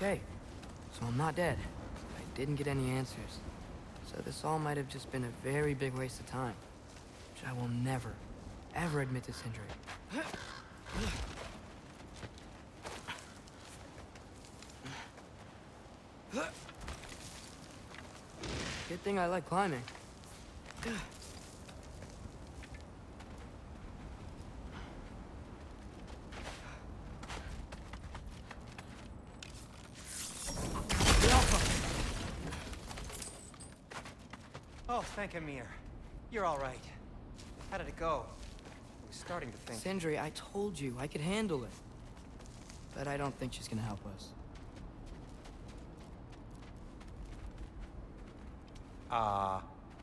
Okay, so I'm not dead. I didn't get any answers. So this all might have just been a very big waste of time. Which I will never, ever admit to Sindri. Good thing I like climbing. Oh, thank Amir. You're all right. How did it go? I was starting to think... Sindri, I told you I could handle it. But I don't think she's gonna help us.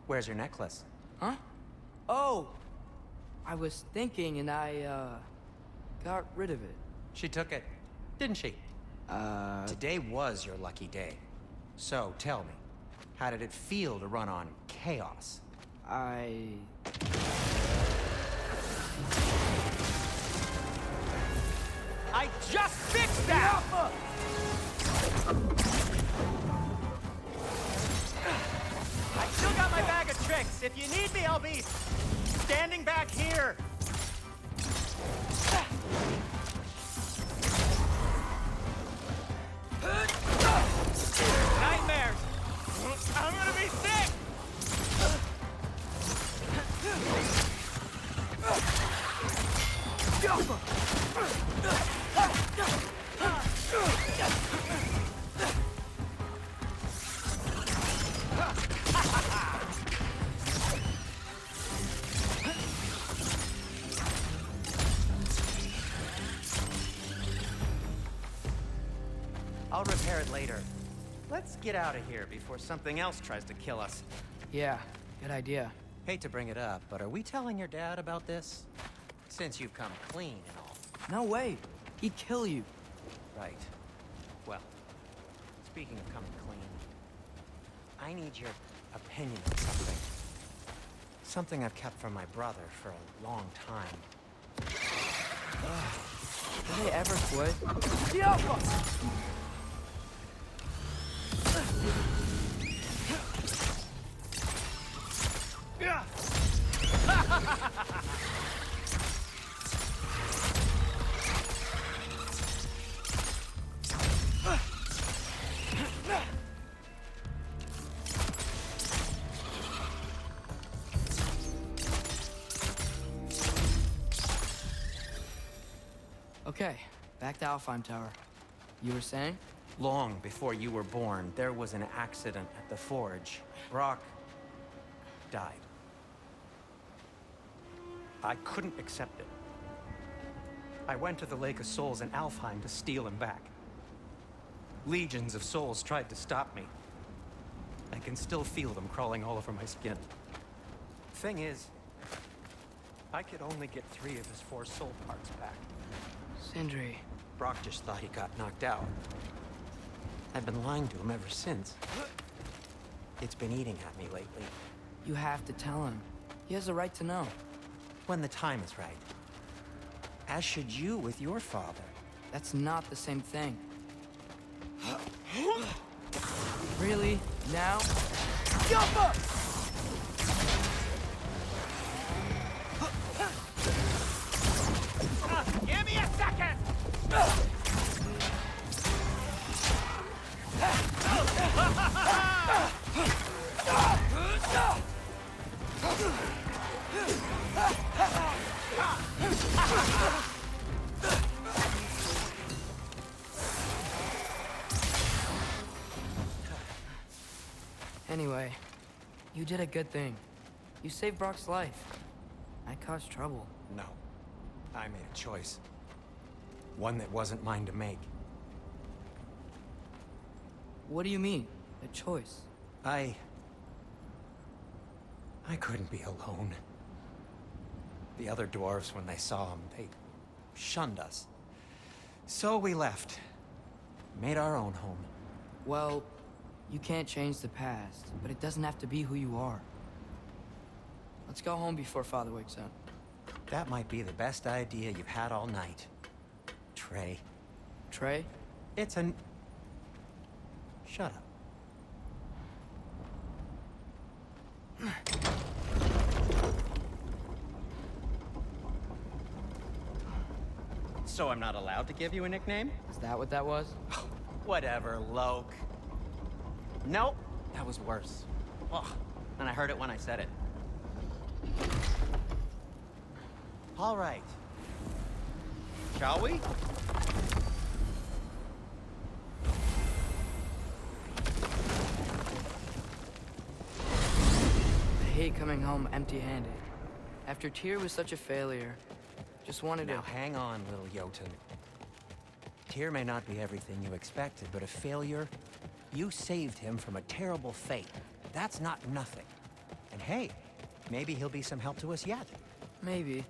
Where's your necklace? Huh? Oh! I was thinking and I, got rid of it. She took it, didn't she? Today was your lucky day. So, tell me, how did it feel to run on chaos? I just fixed that! I still got my bag of tricks. If you need me, I'll be standing back here. Nightmares! I'm gonna be sick! I'll repair it later. Let's get out of here before something else tries to kill us. yeah, good idea. Hate to bring it up, but are we telling your dad about this? Since you've come clean and all. No way. He'd kill you. Right. Well, speaking of coming clean, I need your opinion on something. Something I've kept from my brother for a long time. Did they ever quit? Okay, back to Alfheim Tower. You were saying? Long before you were born, there was an accident at the forge. Brock died. I couldn't accept it. I went to the Lake of Souls in Alfheim to steal him back. Legions of souls tried to stop me. I can still feel them crawling all over my skin. Thing is, I could only get 3 of his 4 soul parts back. Sindri. Brock just thought he got knocked out. I've been lying to him ever since. It's been eating at me lately. You have to tell him. He has a right to know. When the time is right. As should you with your father. That's not the same thing. Really? Now? Give me a second! Anyway, you did a good thing. You saved Brock's life. I caused trouble. No. I made a choice. One that wasn't mine to make. What do you mean? A choice? I couldn't be alone. The other dwarves, when they saw him, they shunned us. So we left. Made our own home. Well, you can't change the past, but it doesn't have to be who you are. Let's go home before Father wakes up. That might be the best idea you've had all night. Trey. Trey? It's an... Shut up. So I'm not allowed to give you a nickname? Is that what that was? Whatever, Loke. Nope, that was worse. Ugh, and I heard it when I said it. All right. Shall we? I hate coming home empty-handed. After Tyr was such a failure, just wanted Now to... hang on, little Jotun. Tyr may not be everything you expected, but a failure? You saved him from a terrible fate. That's not nothing. And hey, maybe he'll be some help to us yet. Maybe.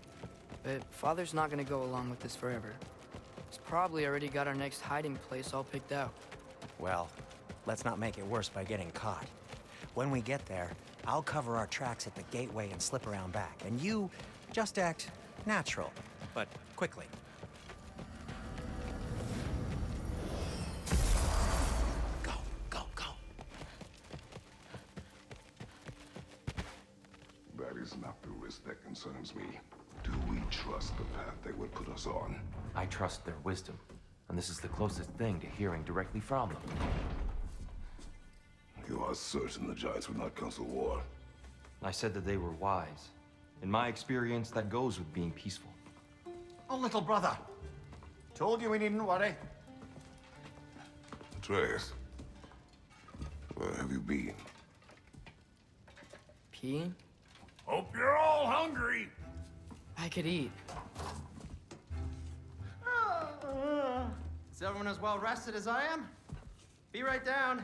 But Father's not gonna go along with this forever. He's probably already got our next hiding place all picked out. Well, let's not make it worse by getting caught. When we get there, I'll cover our tracks at the gateway and slip around back. And you just act natural, but quickly. Go, go, go. That is not the risk that concerns me. Do we trust the path they would put us on? I trust their wisdom, and this is the closest thing to hearing directly from them. You are certain the Giants would not counsel war? I said that they were wise. In my experience, that goes with being peaceful. Oh, little brother. Told you we needn't worry. Atreus, where have you been? Peeing? Hope you're all hungry. I could eat. Is everyone as well rested as I am? Be right down.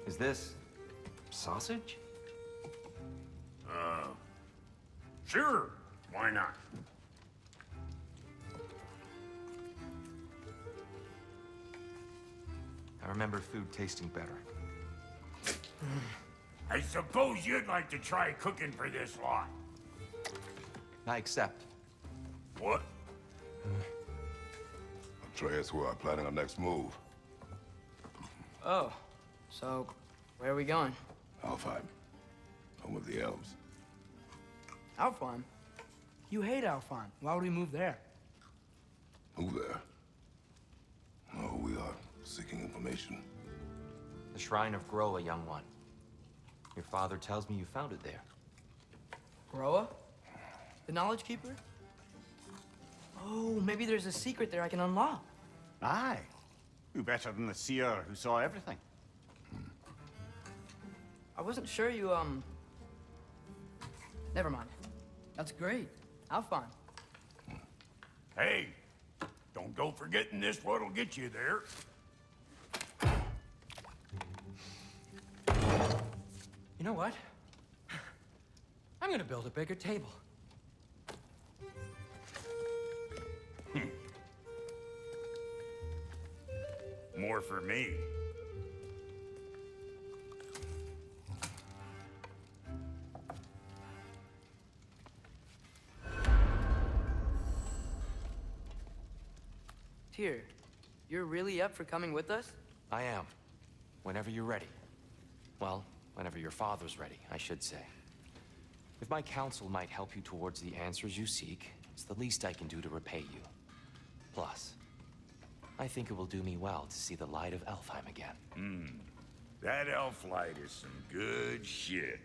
Is this sausage? Sure. Why not? I remember food tasting better. I suppose you'd like to try cooking for this lot. I accept. What? Atreus, we are planning our next move. Oh, so where are we going? Alfheim, home of the elves. Alfheim? You hate Alfheim. Why would we move there? Move there? No, we are seeking information. The Shrine of Groa, young one. Your father tells me you found it there. Groa? The Knowledge Keeper? Oh, maybe there's a secret there I can unlock. Aye. Who better than the seer who saw everything? I wasn't sure you, Never mind. That's great. Alfheim. Hey, don't go forgetting this what'll get you there. You know what? I'm gonna build a bigger table. More for me. Tyr, you're really up for coming with us? I am. Whenever you're ready. Well, whenever your father's ready, I should say. If my counsel might help you towards the answers you seek, it's the least I can do to repay you. Plus, I think it will do me well to see the light of Alfheim again. That elf light is some good shit.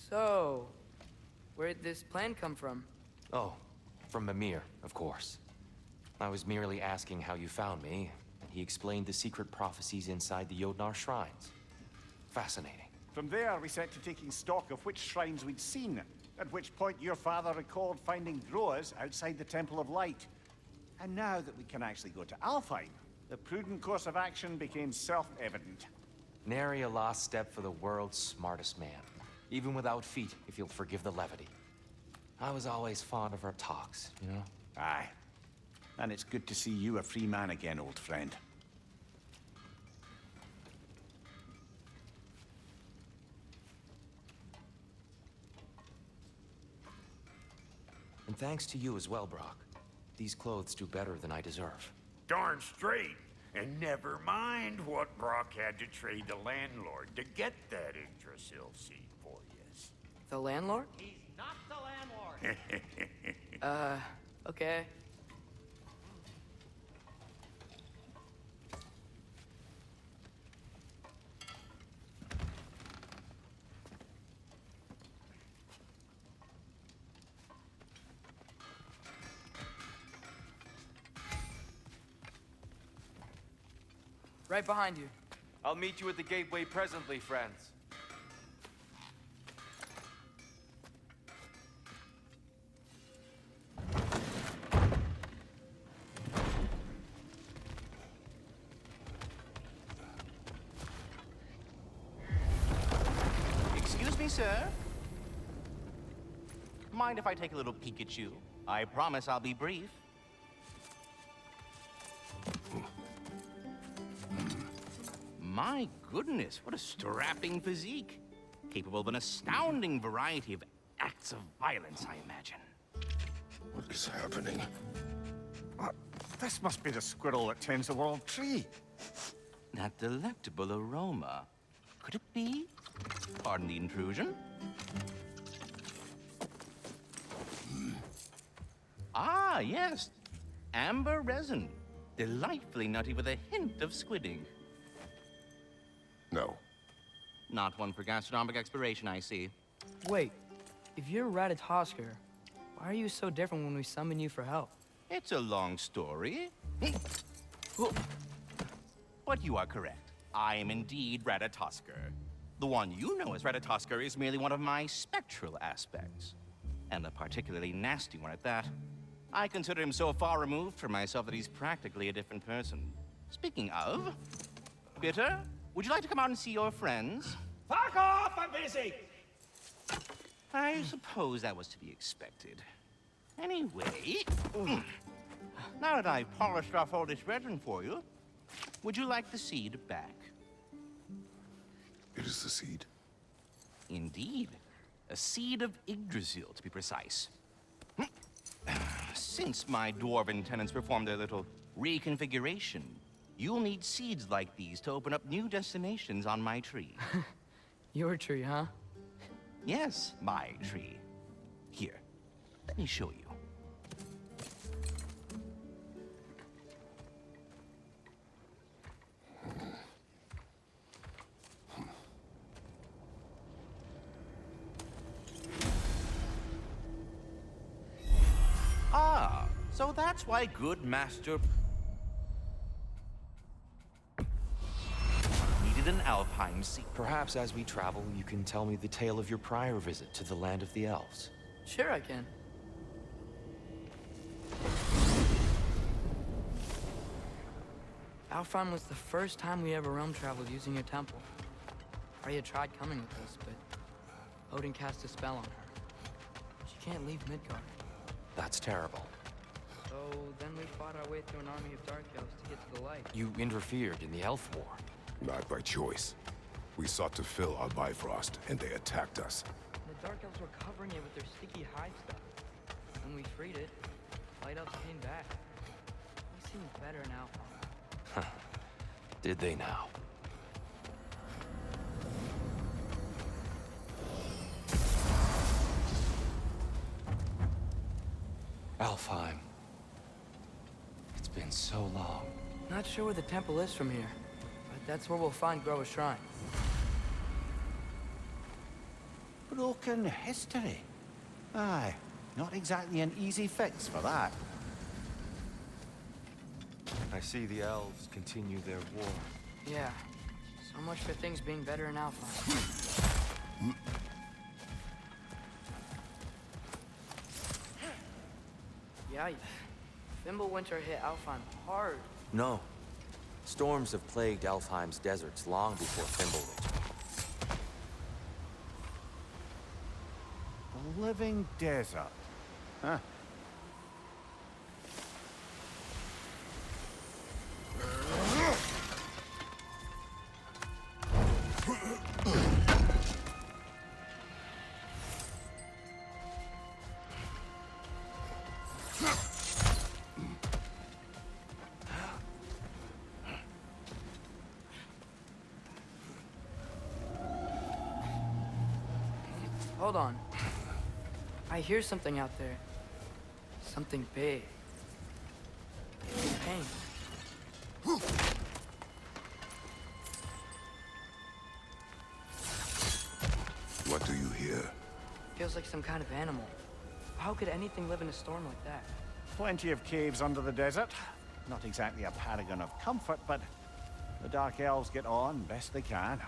So, where'd this plan come from? Oh, from Mimir, of course. I was merely asking how you found me. He explained the secret prophecies inside the Jotnar shrines. Fascinating. From there, we set to taking stock of which shrines we'd seen, at which point your father recalled finding Groas outside the Temple of Light. And now that we can actually go to Alfheim, the prudent course of action became self-evident. Nary a lost step for the world's smartest man. Even without feet, if you'll forgive the levity. I was always fond of our talks, you know? Aye. And it's good to see you a free man again, old friend. And thanks to you as well, Brock. These clothes do better than I deserve. Darn straight. And never mind what Brock had to trade the landlord to get that Yggdrasil seed for you. The landlord? He's not the landlord. Okay. Right behind you. I'll meet you at the gateway presently, friends. Excuse me, sir. Mind if I take a little peek at you? I promise I'll be brief. My goodness, what a strapping physique. Capable of an astounding variety of acts of violence, I imagine. What is happening? This must be the squirrel that tends the world tree. That delectable aroma. Could it be? Pardon the intrusion. Ah, yes. Amber resin. Delightfully nutty with a hint of squidding. No. Not one for gastronomic exploration, I see. Wait, if you're Ratatoskr, why are you so different when we summon you for help? It's a long story. But you are correct. I am indeed Ratatoskr. The one you know as Ratatoskr is merely one of my spectral aspects. And a particularly nasty one at that. I consider him so far removed from myself that he's practically a different person. Speaking of, Bitter, would you like to come out and see your friends? Fuck off! I'm busy! I suppose that was to be expected. Anyway, now that I've polished off all this resin for you, would you like the seed back? It is the seed. Indeed. A seed of Yggdrasil, to be precise. Since my dwarven tenants performed their little reconfiguration, you'll need seeds like these to open up new destinations on my tree. Your tree, huh? Yes, my tree. Here, let me show you. Ah, so that's why good master needed an Alpine seed. Perhaps as we travel, you can tell me the tale of your prior visit to the land of the elves. Sure I can. Alfheim was the first time we ever realm traveled using a temple. Arya tried coming with us, but Odin cast a spell on her. She can't leave Midgard. That's terrible. So then we fought our way through an army of dark elves to get to the light. You interfered in the elf war. Not by choice. We sought to fill our Bifrost, and they attacked us. The dark elves were covering it with their sticky hive stuff. When we freed it, light elves came back. They seemed better now. Did they now? Alfheim. It's been so long. Not sure where the temple is from here, but that's where we'll find Groa's shrine. Broken history. Aye, not exactly an easy fix for that. I see the elves continue their war. Yeah, so much for things being better in Alpha. Yeah, Fimbulwinter hit Alfheim hard. No. Storms have plagued Alfheim's deserts long before Fimbulwinter. A living desert. Huh. Hold on. I hear something out there. Something big. Pain. What do you hear? Feels like some kind of animal. How could anything live in a storm like that? Plenty of caves under the desert. Not exactly a paragon of comfort, but the Dark Elves get on best they can.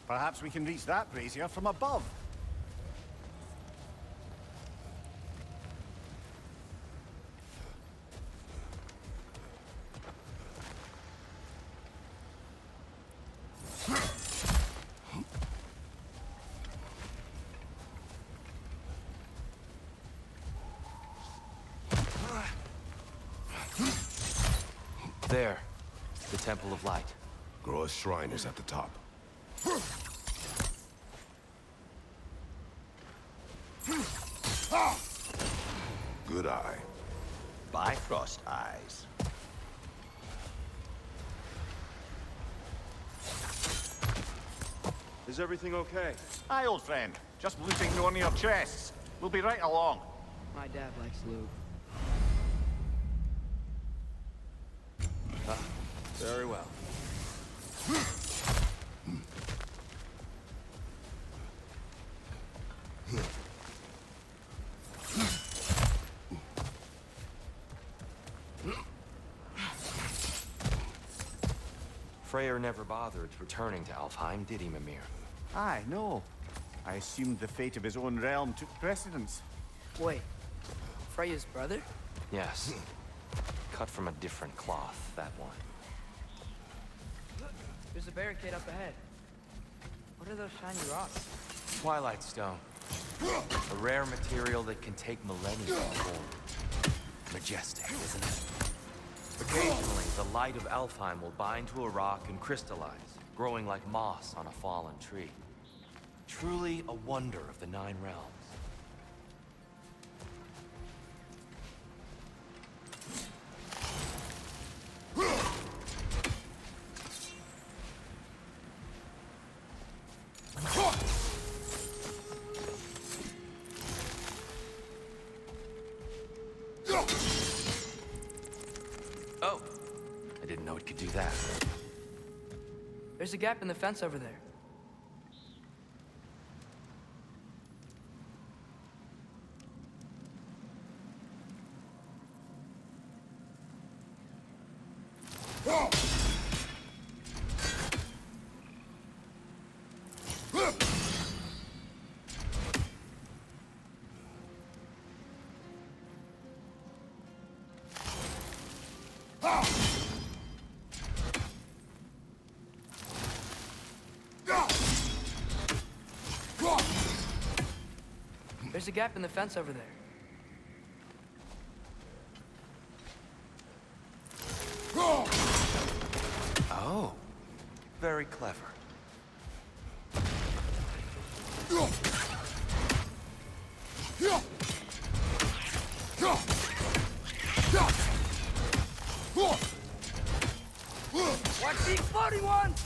Perhaps we can reach that brazier from above. There. The Temple of Light. Groa's shrine is at the top. Good eye. Bifrost eyes. Is everything okay? Aye, old friend. Just looting one of your chests. We'll be right along. My dad likes lube. Very well. Freyr never bothered returning to Alfheim, did he, Mimir? Aye, no. I assumed the fate of his own realm took precedence. Wait. Freya's brother? Yes. Cut from a different cloth, that one. There's a barricade up ahead. What are those shiny rocks? Twilight Stone. A rare material that can take millennia to form. Majestic, isn't it? Occasionally, the light of Alfheim will bind to a rock and crystallize, growing like moss on a fallen tree. Truly a wonder of the Nine Realms. Oh, I didn't know it could do that. There's a gap in the fence over there. There's a gap in the fence over there. Oh, very clever. Watch these floating ones!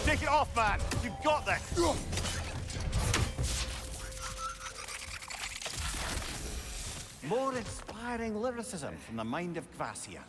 Take it off, man! You've got this! More inspiring lyricism from the mind of Gracia.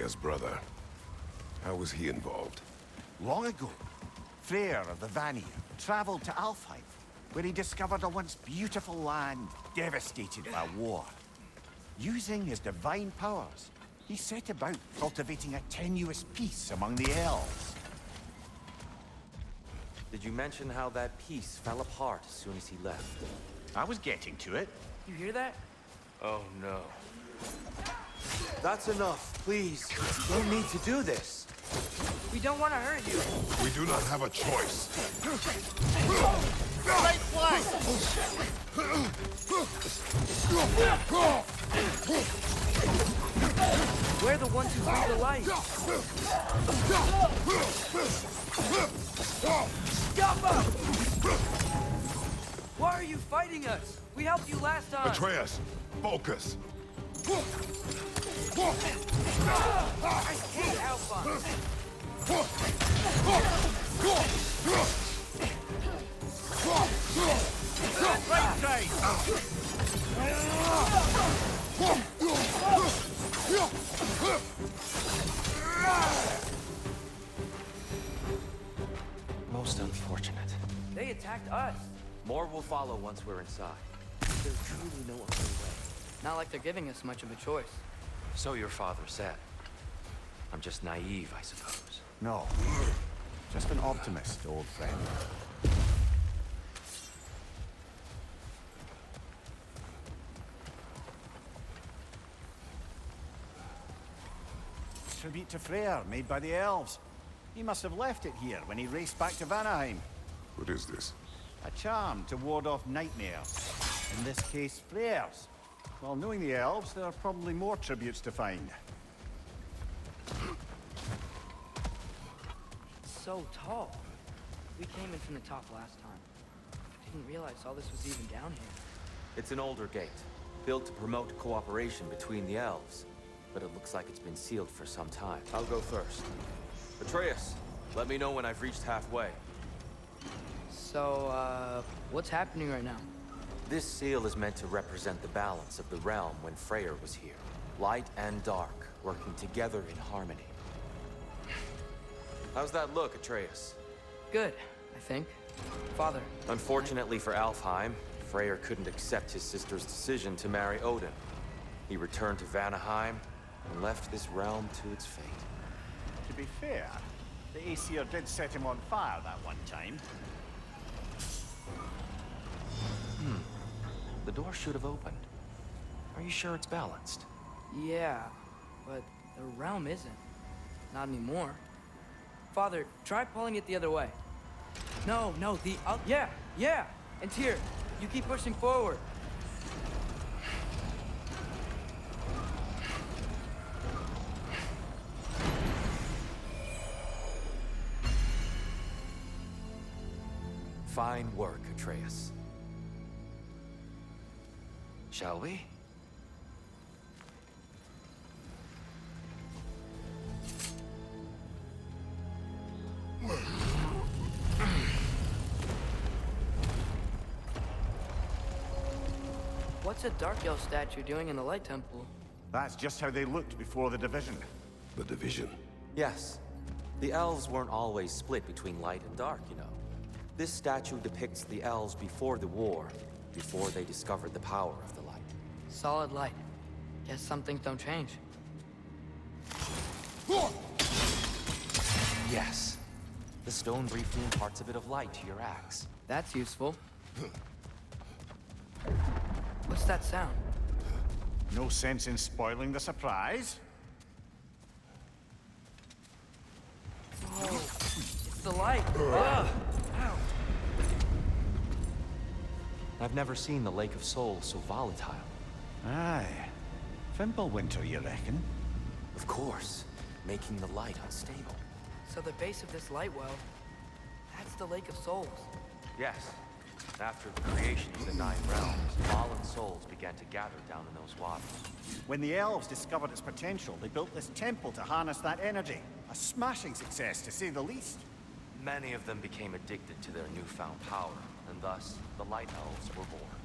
Freya's brother. How was he involved? Long ago, Freyr of the Vanir traveled to Alfheim, where he discovered a once beautiful land devastated by war. Using his divine powers, he set about cultivating a tenuous peace among the elves. Did you mention how that peace fell apart as soon as he left? I was getting to it. You hear that? Oh no. That's enough, please. You don't need to do this. We don't want to hurt you. We do not have a choice. Right flank! We're the ones who bring the light. Stop us! Why are you fighting us? We helped you last time. Atreus, focus. I hate Alpha. Right side! Most unfortunate. They attacked us. More will follow once we're inside. There's truly no other way. Not like they're giving us much of a choice. So your father said. I'm just naive, I suppose. No. Just an optimist, old friend. Tribute to Freyr, made by the elves. He must have left it here when he raced back to Vanaheim. What is this? A charm to ward off nightmares. In this case, Freyr's. Well, knowing the elves, there are probably more tributes to find. It's so tall. We came in from the top last time. Didn't realize all this was even down here. It's an older gate, built to promote cooperation between the elves. But it looks like it's been sealed for some time. I'll go first. Atreus, let me know when I've reached halfway. So, what's happening right now? This seal is meant to represent the balance of the realm when Freyr was here. Light and dark, working together in harmony. How's that look, Atreus? Good, I think. Father. Unfortunately for Alfheim, Freyr couldn't accept his sister's decision to marry Odin. He returned to Vanaheim and left this realm to its fate. To be fair, the Aesir did set him on fire that one time. The door should have opened. Are you sure it's balanced? Yeah, but the realm isn't. Not anymore. Father, try pulling it the other way. No, yeah! And here, you keep pushing forward. Fine work, Atreus. Shall we? What's a Dark Elf statue doing in the Light Temple? That's just how they looked before the division. The division. Yes. The elves weren't always split between light and dark, you know. This statue depicts the elves before the war, before they discovered the power of the light. Solid light. Guess some things don't change. Yes. The stone briefly imparts a bit of light to your axe. That's useful. What's that sound? No sense in spoiling the surprise. Whoa, it's the light. Ugh. Ow. I've never seen the Lake of Souls so volatile. Aye. Fimbulwinter, you reckon? Of course, making the light unstable. So the base of this light well, that's the Lake of Souls. Yes. After the creation of the Nine Realms, fallen souls began to gather down in those waters. When the elves discovered its potential, they built this temple to harness that energy. A smashing success, to say the least. Many of them became addicted to their newfound power, and thus, the Light Elves were born.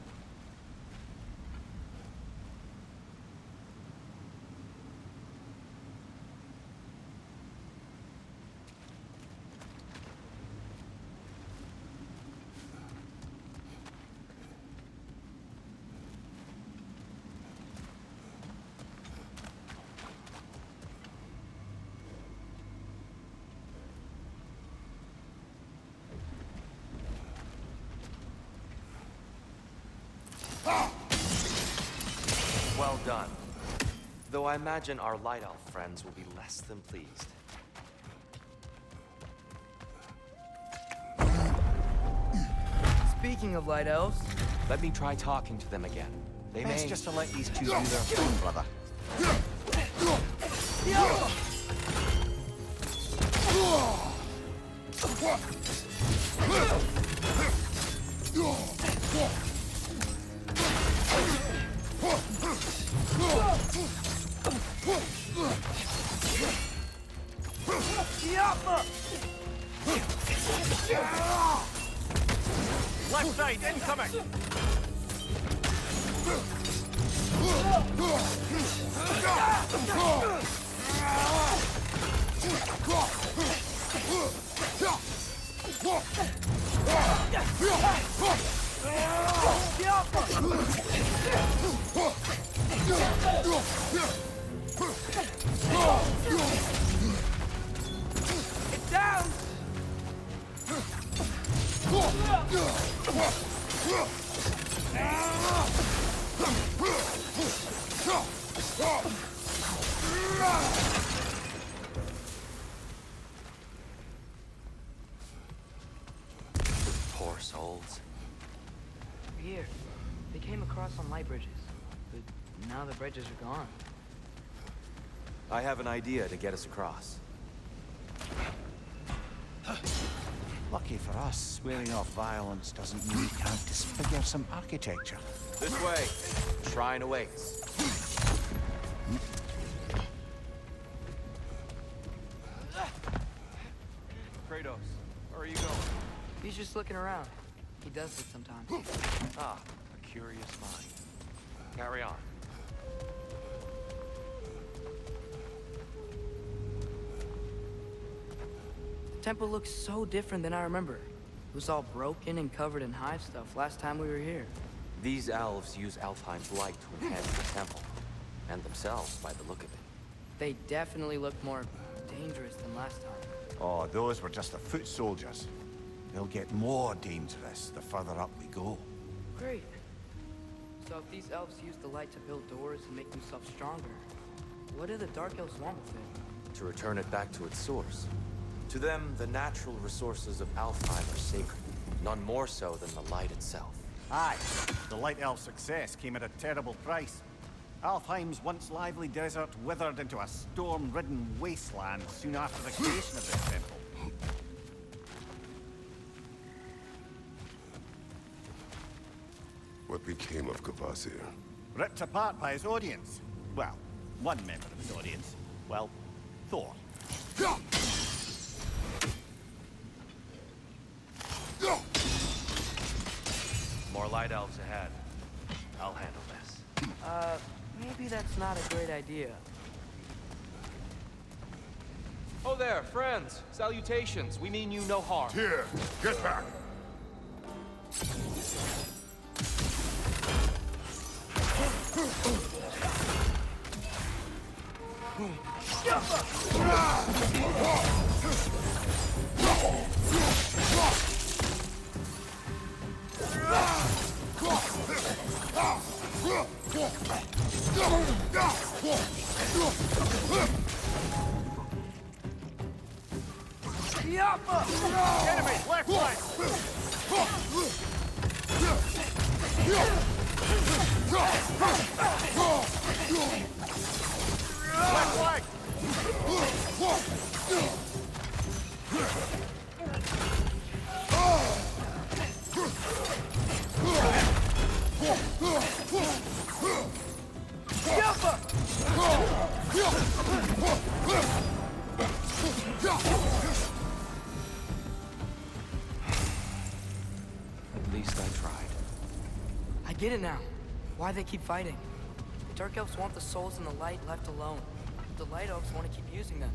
Well done. Though I imagine our Light Elf friends will be less than pleased. Speaking of light elves, Let me try talking to them again. They Best may... just to let these two do their thing, brother. Left side, incoming! it's down! Poor souls. Here, they came across on light bridges, but now the bridges are gone. I have an idea to get us across. Lucky for us, swearing off violence doesn't mean we can't disfigure some architecture. This way. Shrine awaits. Kratos, where are you going? He's just looking around. He does it sometimes. Ah, a curious mind. Carry on. The temple looks so different than I remember. It was all broken and covered in hive stuff last time we were here. These elves use Alfheim's light to enhance the temple. And themselves, by the look of it. They definitely look more dangerous than last time. Oh, those were just the foot soldiers. They'll get more dangerous the further up we go. Great. So if these elves use the light to build doors and make themselves stronger, what do the Dark Elves want with it? To return it back to its source. To them, the natural resources of Alfheim are sacred. None more so than the light itself. Aye, the Light Elf's success came at a terrible price. Alfheim's once lively desert withered into a storm-ridden wasteland soon after the creation of this temple. What became of Kvasir? Ripped apart by his audience. Well, one member of his audience. Well, Thor. More light elves ahead. I'll handle this. Maybe that's not a great idea. Oh there, friends. Salutations. We mean you no harm. Here, get back! Enemy, left flank! Left flank! At least I tried. I get it now. Why they keep fighting. The Dark Elves want the souls and the light left alone. The Light Elves want to keep using them.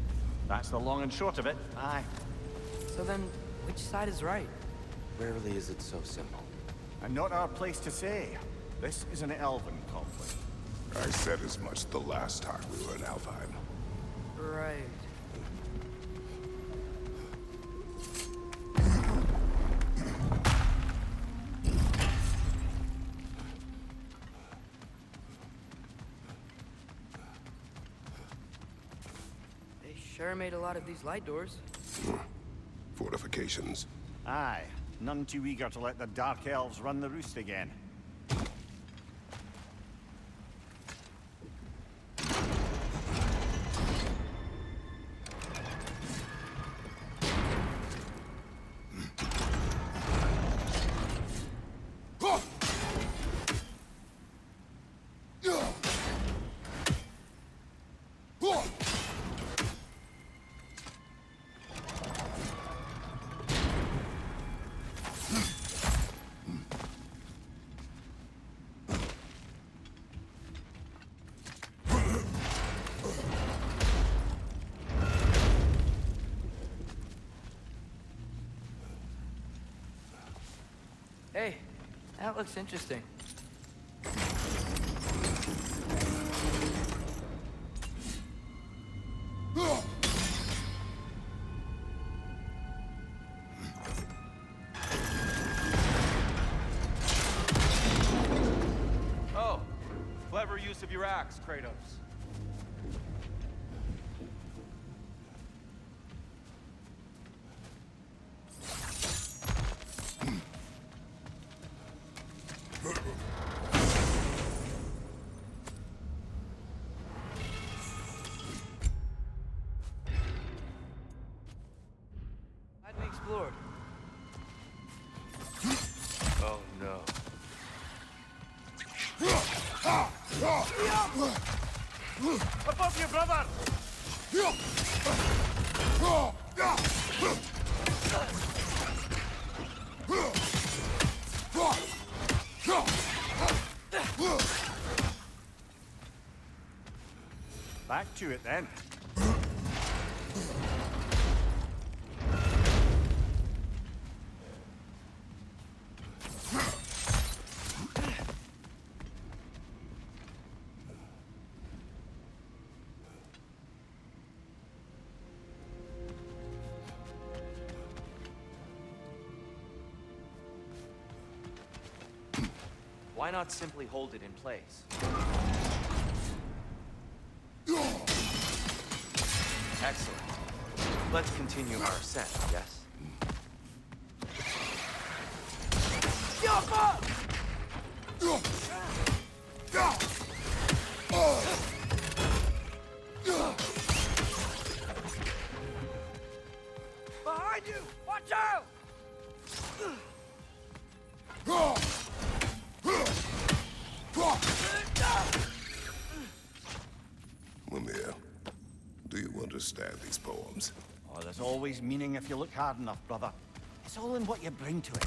That's the long and short of it. Aye. So then, which side is right? Rarely is it so simple. And not our place to say. This is an elven conflict. I said as much the last time we were in Alfheim. Right. Sure made a lot of these light doors. Fortifications. Aye, none too eager to let the Dark Elves run the roost again. Hey, that looks interesting. Oh, clever use of your axe, Kratos. Glad we explored. Oh no. Above you, brother! Back to it then. Why not simply hold it in place? Excellent. Let's continue our ascent, yes? Behind you! Watch out! Mimir, do you understand these poems? Oh, there's always meaning if you look hard enough, brother. It's all in what you bring to it.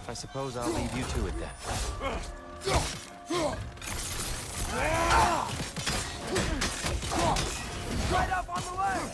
I suppose I'll leave you to it then. Right up on the left!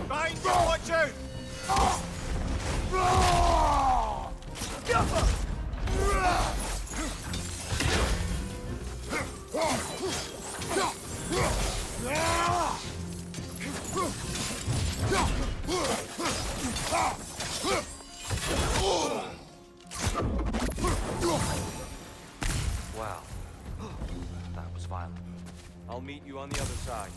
Behind you, watch out! Wow. That was violent. I'll meet you on the other side.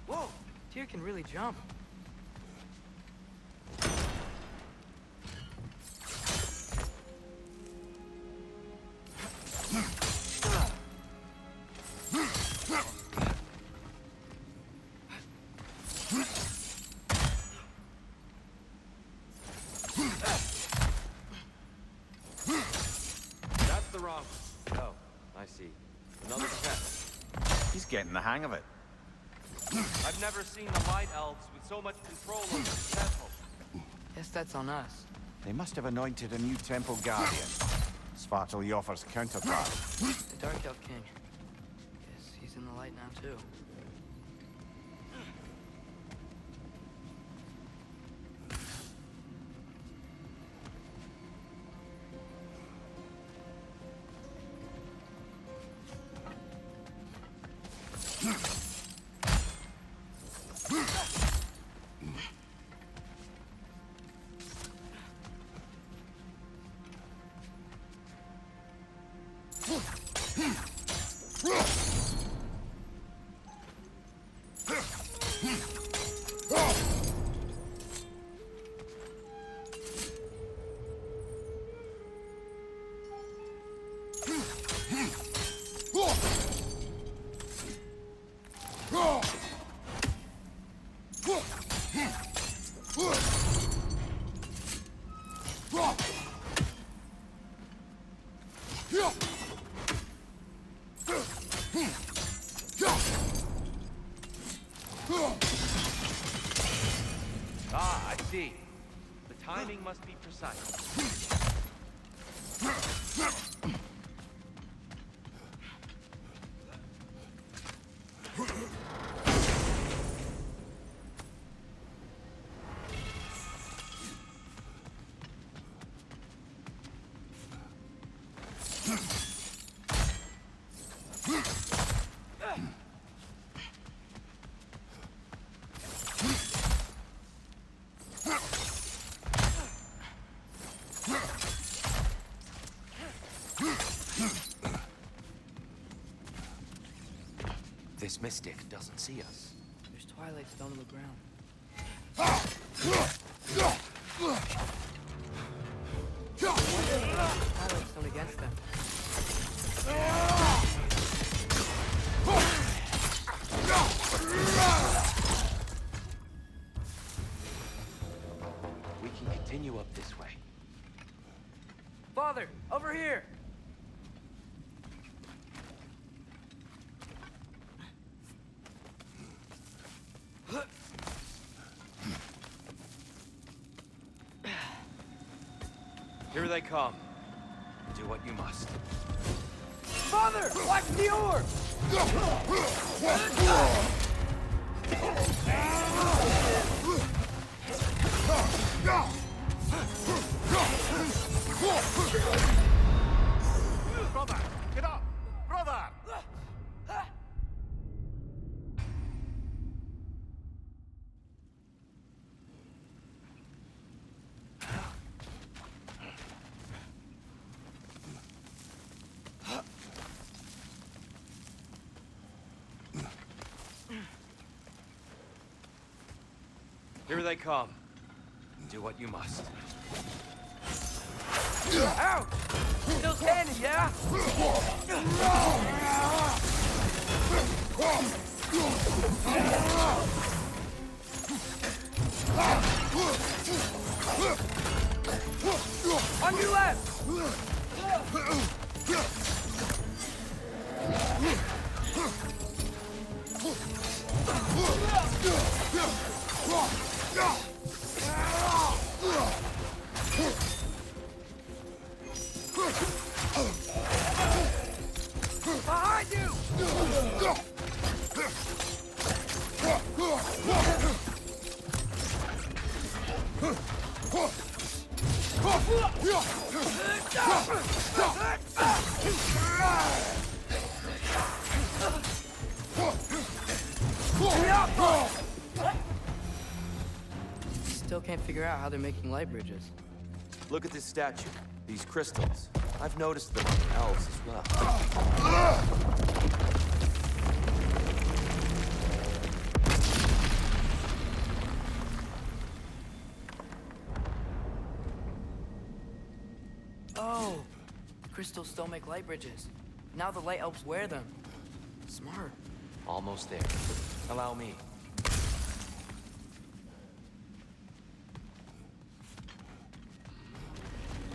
Whoa, Tyr can really jump. getting the hang of it. I've never seen the Light Elves with so much control over the temple. Guess that's on us. They must have anointed a new temple guardian. Svartal Joffer's counterpart. The Dark Elf King. Guess he's in the light now, too. Ah, I see. The timing must be precise. This mystic doesn't see us. There's Twilight Stone on the ground. Twilight Stone against them. We can continue up this way. Father, over here! Here they come. Do what you must. Father! Watch the orb! Brother, get up! Brother! Here they come. Do what you must. Ouch! Still standing, yeah? On your left! Behind you! Still can't figure out how they're making light bridges. Look at this statue. These crystals. I've noticed them on the elves as well. Oh, the crystals still make light bridges. Now the light elves wear them. Smart. Almost there. Allow me.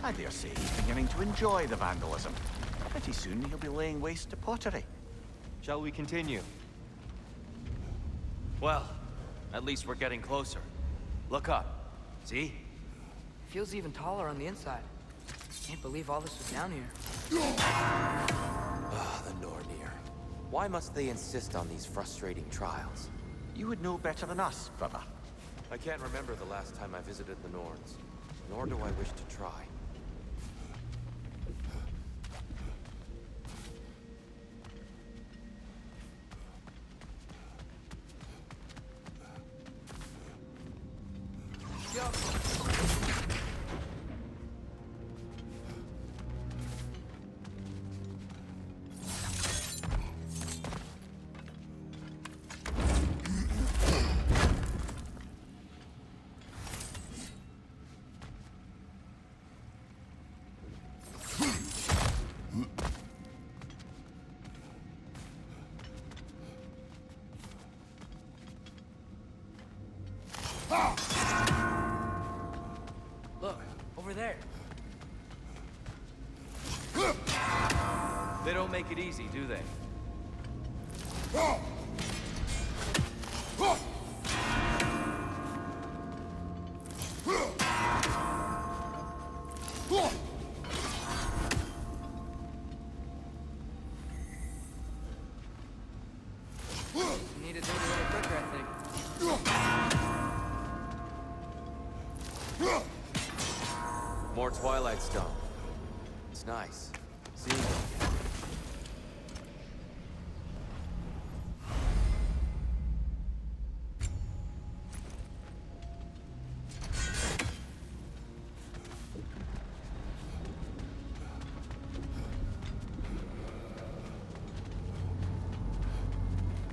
I dare say he's beginning to enjoy the vandalism. Pretty soon he'll be laying waste to pottery. Shall we continue? Well, at least we're getting closer. Look up. See? Feels even taller on the inside. Can't believe all this was down here. Ah, the Nornir. Why must they insist on these frustrating trials? You would know better than us, brother. I can't remember the last time I visited the Norns, nor do I wish to try. Look, over there. They don't make it easy, do they? You need to do it a little quicker, I think. More Twilight Stone. It's nice. Seeing them again.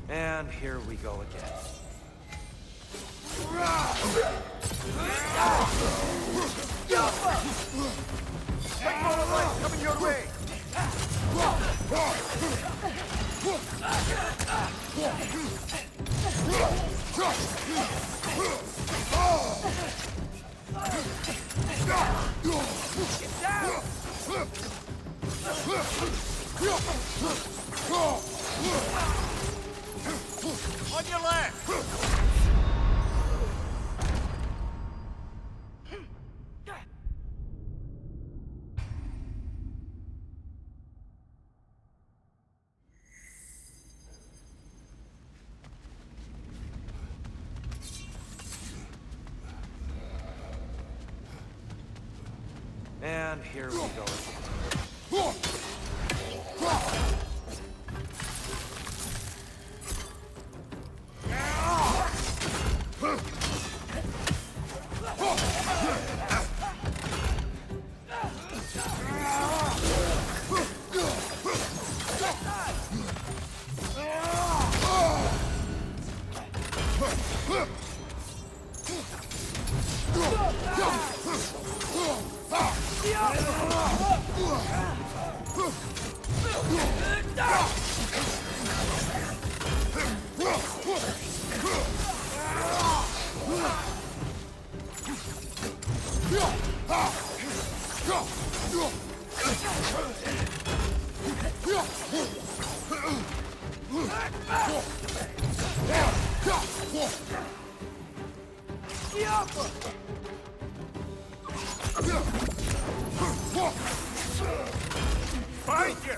And here we go again. Coming your way! On your left! And here we go again. Find you!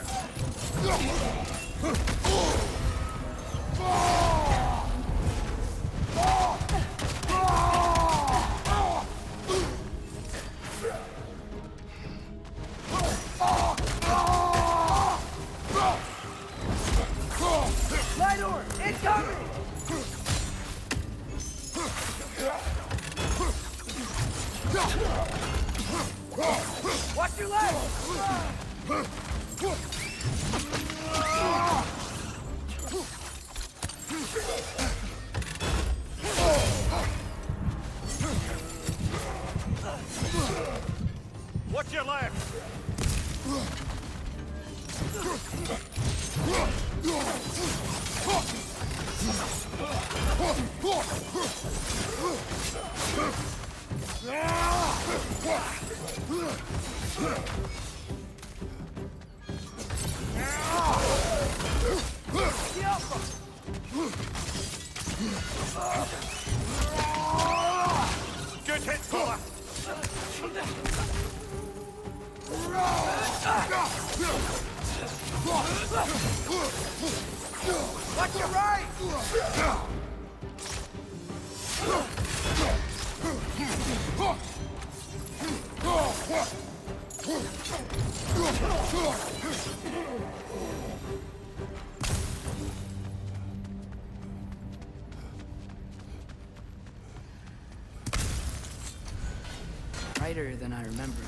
Watch your legs! Watch your left! Good hit, fella! Watch your right! Brighter than I remember.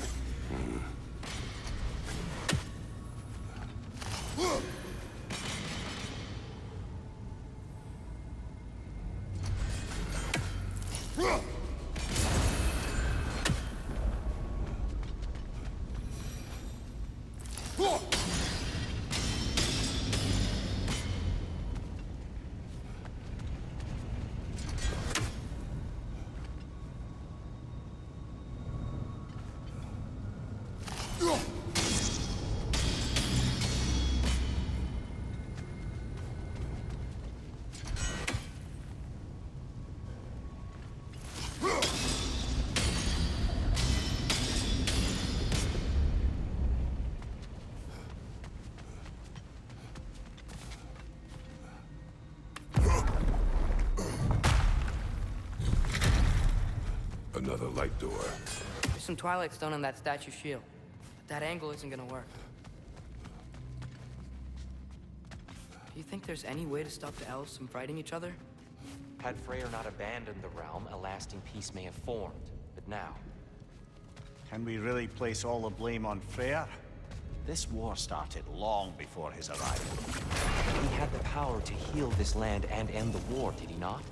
Another light door. There's some Twilight Stone on that statue shield, but that angle isn't gonna work. Do you think there's any way to stop the elves from fighting each other? Had Freyr not abandoned the realm, a lasting peace may have formed. But now, Can we really place all the blame on Freyr? This war started long before his arrival. he had the power to heal this land and end the war, did he not?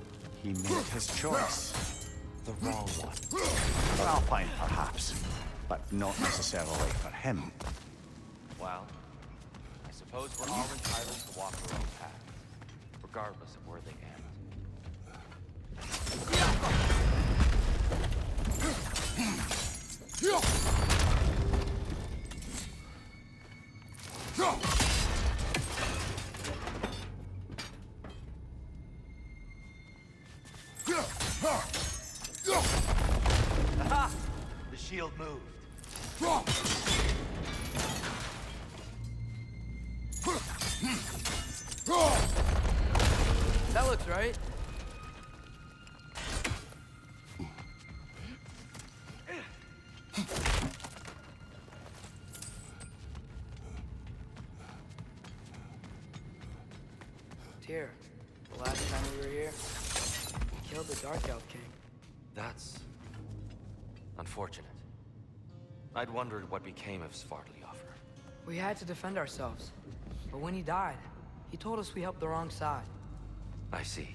He made his choice. The wrong one. For Alpine, perhaps, but not necessarily for him. Well, I suppose we're all entitled to walk our own path, regardless of where they end. Aha! The shield moved. That looks right. Tyr, the last time we were here, we killed the Dark Elf King. That's unfortunate. I'd wondered what became of Svartalfr. We had to defend ourselves, but when he died, he told us we helped the wrong side. I see.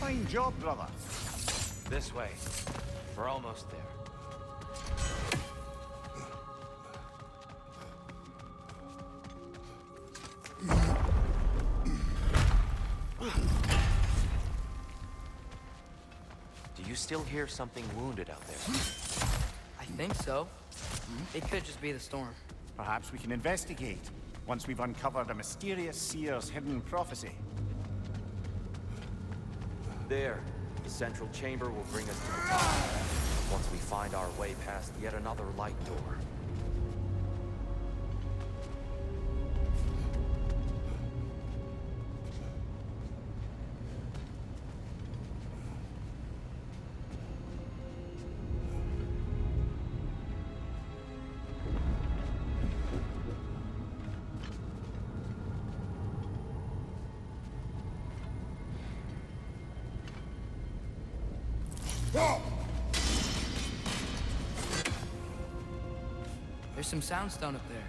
Fine job, brother. This way. We're almost there. Do you still hear something wounded out there? I think so. It could just be the storm. Perhaps we can investigate, once we've uncovered a mysterious seer's hidden prophecy. There. The central chamber will bring us to the top. Once we find our way past yet another light door. There's some soundstone up there.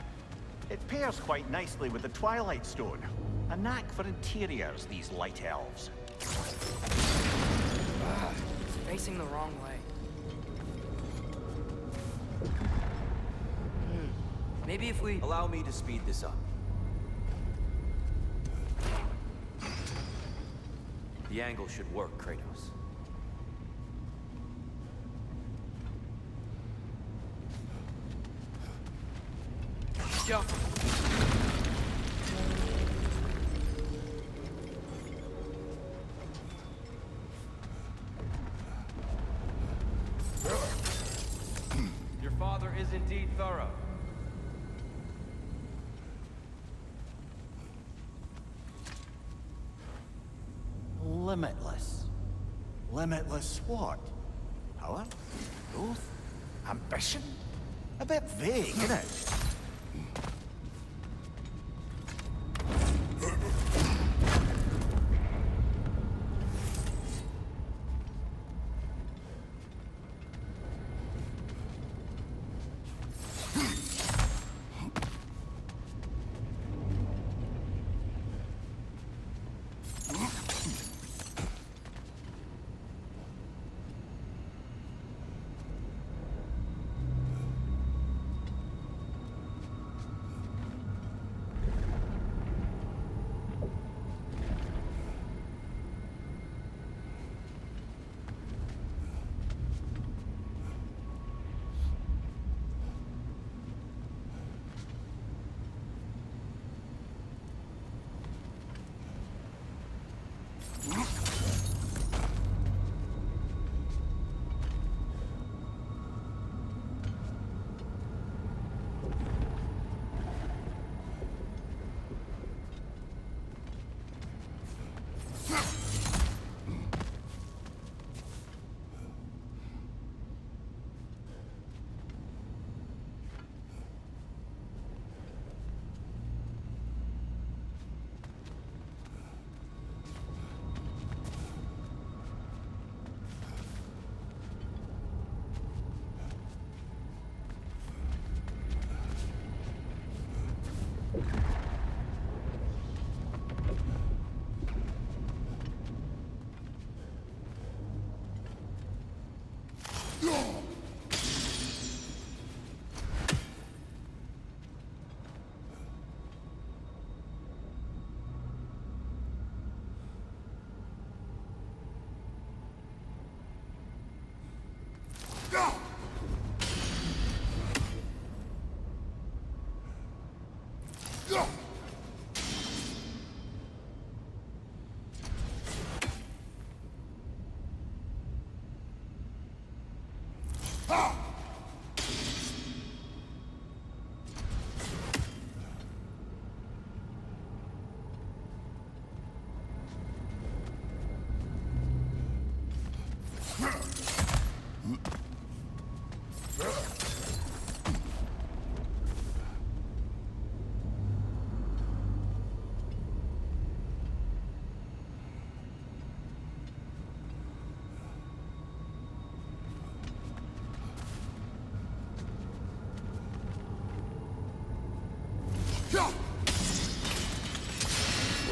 It pairs quite nicely with the Twilight Stone. A knack for interiors, these light elves. It's facing the wrong way. Maybe if we... Allow me to speed this up. The angle should work, Kratos. Yo. Your father is indeed thorough. Limitless. Limitless what? Power? Growth? Ambition? A bit vague, isn't it?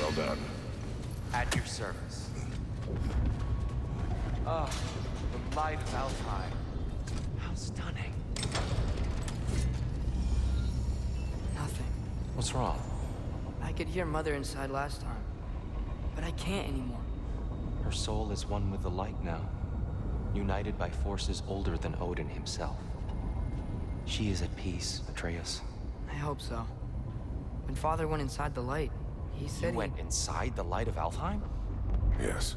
Well done. At your service. Ah, the light of Alfheim. How stunning. Nothing. What's wrong? I could hear Mother inside last time, but I can't anymore. Her soul is one with the light now, united by forces older than Odin himself. She is at peace, Atreus. I hope so. When Father went inside the light, he said You went inside the light of Alfheim? Yes.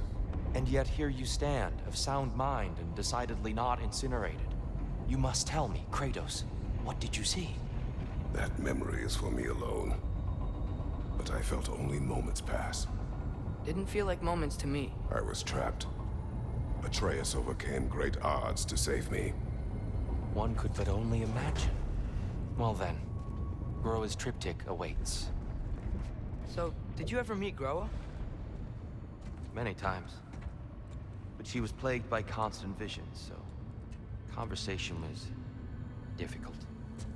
And yet here you stand, of sound mind and decidedly not incinerated. You must tell me, Kratos, what did you see? That memory is for me alone. But I felt only moments pass. Didn't feel like moments to me. I was trapped. Atreus overcame great odds to save me. One could but only imagine. Well then, Groa's triptych awaits. So, did you ever meet Groa? Many times. But She was plagued by constant visions, so conversation was difficult,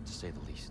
to say the least.